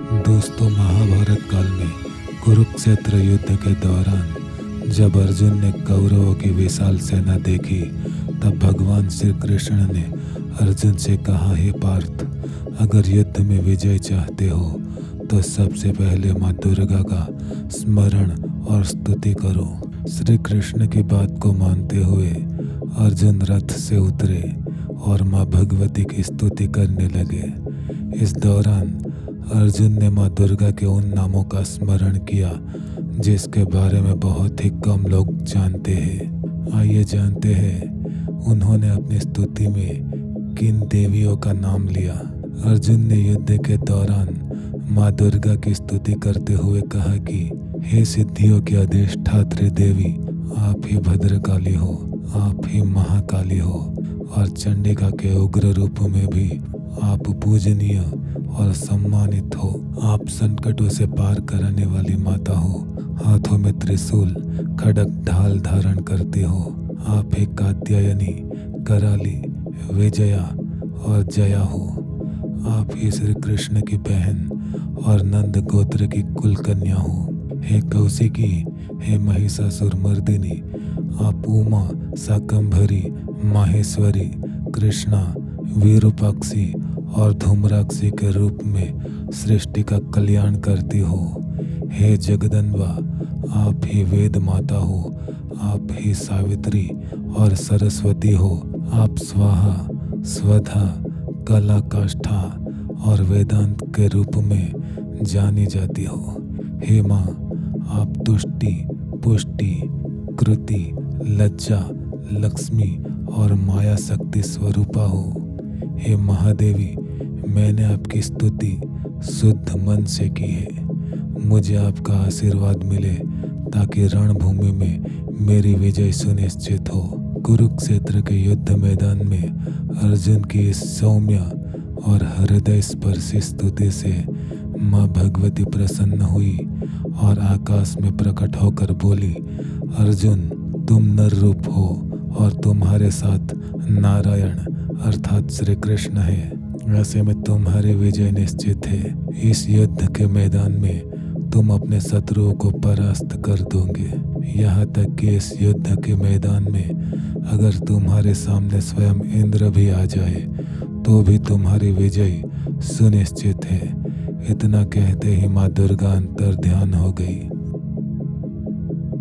दोस्तों, महाभारत काल में कुरुक्षेत्र युद्ध के दौरान जब अर्जुन ने कौरवों की विशाल सेना देखी, तब भगवान श्री कृष्ण ने अर्जुन से कहा, हे पार्थ, अगर युद्ध में विजय चाहते हो तो सबसे पहले माँ दुर्गा का स्मरण और स्तुति करो। श्री कृष्ण की बात को मानते हुए अर्जुन रथ से उतरे और माँ भगवती की स्तुति करने लगे। इस दौरान अर्जुन ने माँ दुर्गा के उन नामों का स्मरण किया जिसके बारे में बहुत ही कम लोग जानते हैं। आइए जानते हैं उन्होंने अपनी स्तुति में किन देवियों का नाम लिया। अर्जुन ने युद्ध के दौरान माँ दुर्गा की स्तुति करते हुए कहा कि हे सिद्धियों की अधिष्ठात्री देवी, आप ही भद्रकाली हो, आप ही महाकाली हो और चंडिका के उग्र रूप में भी आप पूजनीय और सम्मानित हो। आप संकटों से पार कराने वाली माता हो, हाथों में त्रिशूल खड़ग ढाल धारण करते हो। आप ही कात्यायनी, कराली, विजया और जया हो। आप ही श्री कृष्ण की बहन और नंद गोत्र की कुल कन्या हो। हे कौशिकी, हे महिषासुर मर्दिनी, आप उमा, शाकंभरी, माहेश्वरी, कृष्णा, विरूपाक्षी और धूम्राक्षी के रूप में सृष्टि का कल्याण करती हो। हे जगदम्बा, आप ही वेद माता हो, आप ही सावित्री और सरस्वती हो। आप स्वाहा, स्वधा, कला, काष्ठा और वेदांत के रूप में जानी जाती हो। हे माँ, आप तुष्टि, पुष्टि, कृति, लज्जा, लक्ष्मी और माया शक्ति स्वरूपा हो। हे महादेवी, मैंने आपकी स्तुति शुद्ध मन से की है। मुझे आपका आशीर्वाद मिले ताकि रणभूमि में मेरी विजय सुनिश्चित हो। कुरुक्षेत्र के युद्ध मैदान में अर्जुन की इस सौम्य और हृदय स्पर्शी स्तुति से माँ भगवती प्रसन्न हुई और आकाश में प्रकट होकर बोली, अर्जुन, तुम नर रूप हो और तुम्हारे साथ नारायण अर्थात श्री कृष्ण है। ऐसे में तुम्हारी विजय निश्चित है। इस युद्ध के मैदान में तुम अपने शत्रुओं को परास्त कर दोगे। यहाँ तक कि इस युद्ध के मैदान में अगर तुम्हारे सामने स्वयं इंद्र भी आ जाए तो भी तुम्हारी विजय सुनिश्चित है। इतना कहते ही माँ दुर्गा अंतर ध्यान हो गई।